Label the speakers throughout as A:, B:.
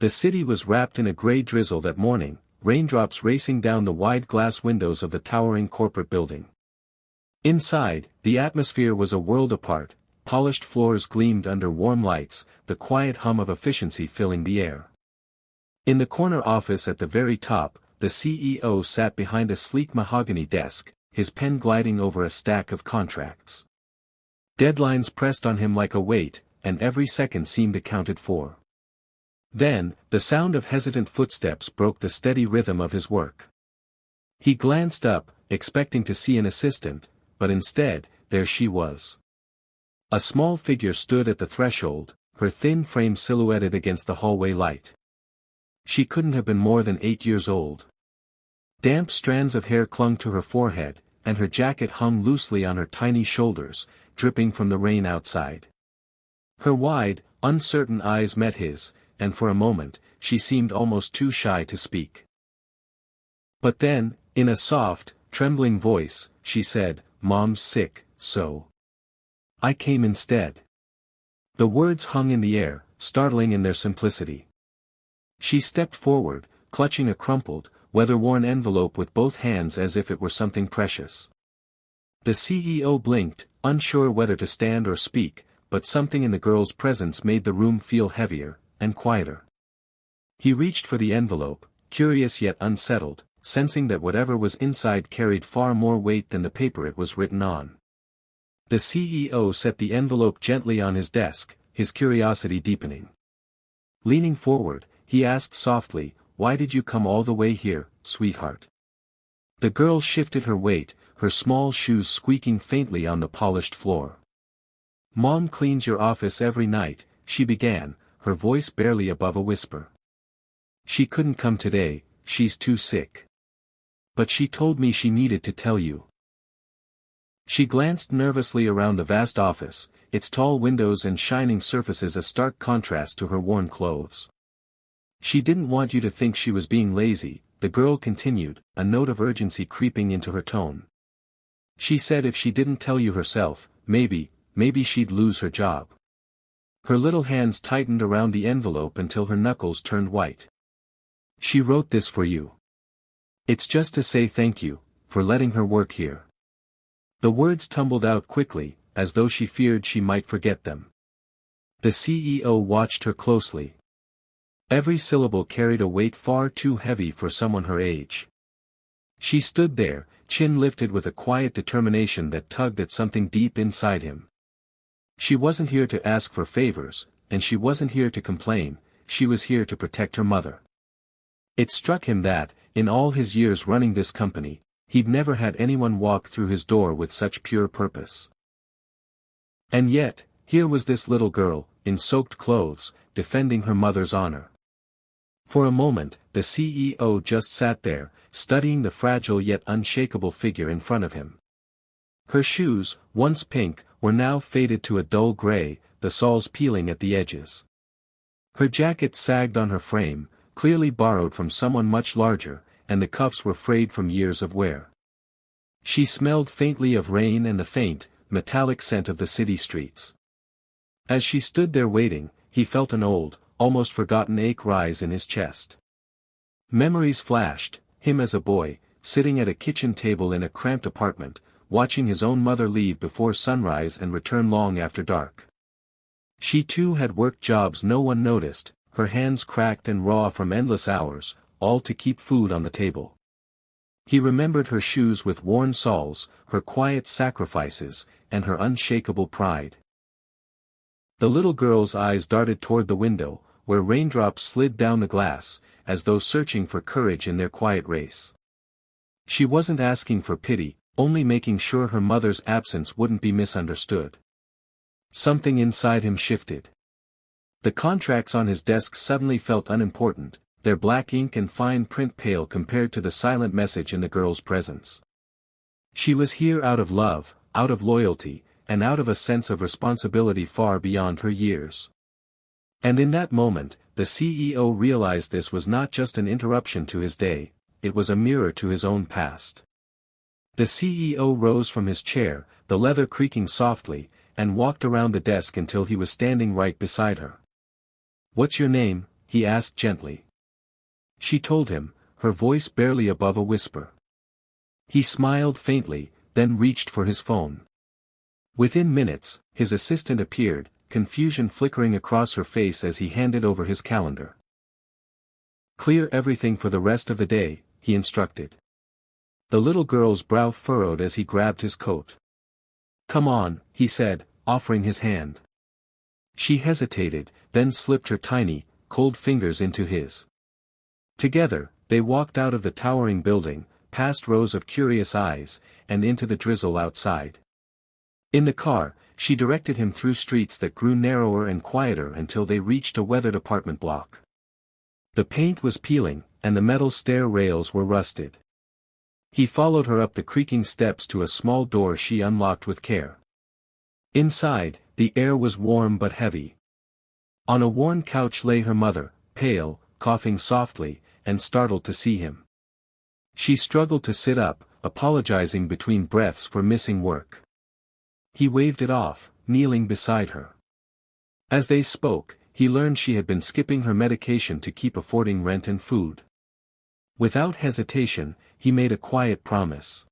A: The city was wrapped in a gray drizzle that morning, raindrops racing down the wide glass windows of the towering corporate building. Inside, the atmosphere was a world apart. Polished floors gleamed under warm lights, the quiet hum of efficiency filling the air. In the corner office at the very top, the CEO sat behind a sleek mahogany desk, his pen gliding over a stack of contracts. Deadlines pressed on him like a weight, and every second seemed accounted for. Then, the sound of hesitant footsteps broke the steady rhythm of his work. He glanced up, expecting to see an assistant, but instead, there she was. A small figure stood at the threshold, her thin frame silhouetted against the hallway light. She couldn't have been more than 8 years old. Damp strands of hair clung to her forehead, and her jacket hung loosely on her tiny shoulders, dripping from the rain outside. Her wide, uncertain eyes met his, and for a moment, she seemed almost too shy to speak. But then, in a soft, trembling voice, she said, "Mom's sick, so I came instead." The words hung in the air, startling in their simplicity. She stepped forward, clutching a crumpled, weather-worn envelope with both hands as if it were something precious. The CEO blinked, unsure whether to stand or speak, but something in the girl's presence made the room feel heavier, and quieter. He reached for the envelope, curious yet unsettled, sensing that whatever was inside carried far more weight than the paper it was written on. The CEO set the envelope gently on his desk, his curiosity deepening. Leaning forward, he asked softly, "Why did you come all the way here, sweetheart?" The girl shifted her weight, her small shoes squeaking faintly on the polished floor. "Mom cleans your office every night," she began, her voice barely above a whisper. "She couldn't come today, she's too sick. But she told me she needed to tell you." She glanced nervously around the vast office, its tall windows and shining surfaces a stark contrast to her worn clothes. "She didn't want you to think she was being lazy," the girl continued, a note of urgency creeping into her tone. "She said if she didn't tell you herself, maybe she'd lose her job." Her little hands tightened around the envelope until her knuckles turned white. "She wrote this for you. It's just to say thank you, for letting her work here." The words tumbled out quickly, as though she feared she might forget them. The CEO watched her closely. Every syllable carried a weight far too heavy for someone her age. She stood there, chin lifted with a quiet determination that tugged at something deep inside him. She wasn't here to ask for favors, and she wasn't here to complain, she was here to protect her mother. It struck him that, in all his years running this company, he'd never had anyone walk through his door with such pure purpose. And yet, here was this little girl, in soaked clothes, defending her mother's honor. For a moment, the CEO just sat there, studying the fragile yet unshakable figure in front of him. Her shoes, once pink, were now faded to a dull gray, the soles peeling at the edges. Her jacket sagged on her frame, clearly borrowed from someone much larger, and the cuffs were frayed from years of wear. She smelled faintly of rain and the faint, metallic scent of the city streets. As she stood there waiting, he felt an old, almost forgotten ache rise in his chest. Memories flashed, him as a boy, sitting at a kitchen table in a cramped apartment, watching his own mother leave before sunrise and return long after dark. She too had worked jobs no one noticed, her hands cracked and raw from endless hours, all to keep food on the table. He remembered her shoes with worn soles, her quiet sacrifices, and her unshakable pride. The little girl's eyes darted toward the window, where raindrops slid down the glass, as though searching for courage in their quiet race. She wasn't asking for pity, only making sure her mother's absence wouldn't be misunderstood. Something inside him shifted. The contracts on his desk suddenly felt unimportant, their black ink and fine print pale compared to the silent message in the girl's presence. She was here out of love, out of loyalty, and out of a sense of responsibility far beyond her years. And in that moment, the CEO realized this was not just an interruption to his day, it was a mirror to his own past. The CEO rose from his chair, the leather creaking softly, and walked around the desk until he was standing right beside her. "What's your name?" he asked gently. She told him, her voice barely above a whisper. He smiled faintly, then reached for his phone. Within minutes, his assistant appeared, confusion flickering across her face as he handed over his calendar. "Clear everything for the rest of the day," he instructed. The little girl's brow furrowed as he grabbed his coat. "Come on," he said, offering his hand. She hesitated, then slipped her tiny, cold fingers into his. Together, they walked out of the towering building, past rows of curious eyes, and into the drizzle outside. In the car, she directed him through streets that grew narrower and quieter until they reached a weathered apartment block. The paint was peeling, and the metal stair rails were rusted. He followed her up the creaking steps to a small door she unlocked with care. Inside, the air was warm but heavy. On a worn couch lay her mother, pale, coughing softly, and startled to see him. She struggled to sit up, apologizing between breaths for missing work. He waved it off, kneeling beside her. As they spoke, he learned she had been skipping her medication to keep affording rent and food. Without hesitation, he made a quiet promise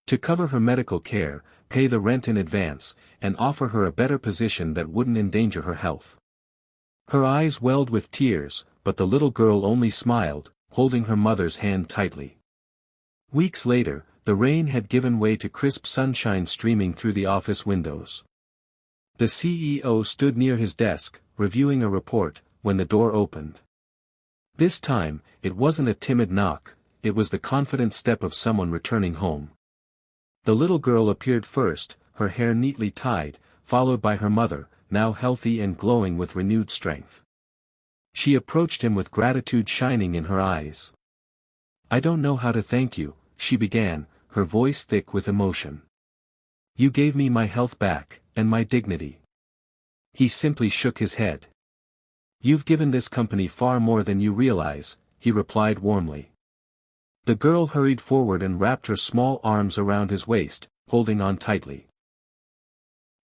A: to cover her medical care, pay the rent in advance, and offer her a better position that wouldn't endanger her health. Her eyes welled with tears, but the little girl only smiled, holding her mother's hand tightly. Weeks later, the rain had given way to crisp sunshine streaming through the office windows. The CEO stood near his desk, reviewing a report, when the door opened. This time, it wasn't a timid knock, it was the confident step of someone returning home. The little girl appeared first, her hair neatly tied, followed by her mother, now healthy and glowing with renewed strength. She approached him with gratitude shining in her eyes. "I don't know how to thank you," she began, her voice thick with emotion. "You gave me my health back, and my dignity." He simply shook his head. "You've given this company far more than you realize," he replied warmly. The girl hurried forward and wrapped her small arms around his waist, holding on tightly.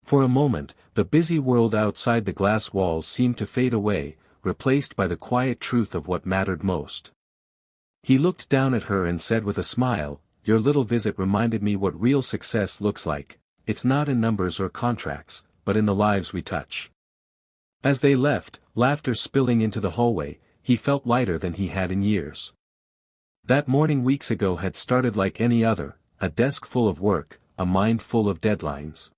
A: For a moment, the busy world outside the glass walls seemed to fade away, replaced by the quiet truth of what mattered most. He looked down at her and said with a smile, "Your little visit reminded me what real success looks like. It's not in numbers or contracts, but in the lives we touch." As they left, laughter spilling into the hallway, he felt lighter than he had in years. That morning weeks ago had started like any other, a desk full of work, a mind full of deadlines.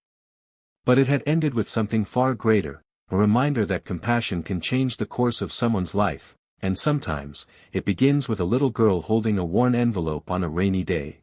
A: But it had ended with something far greater, a reminder that compassion can change the course of someone's life, and sometimes, it begins with a little girl holding a worn envelope on a rainy day.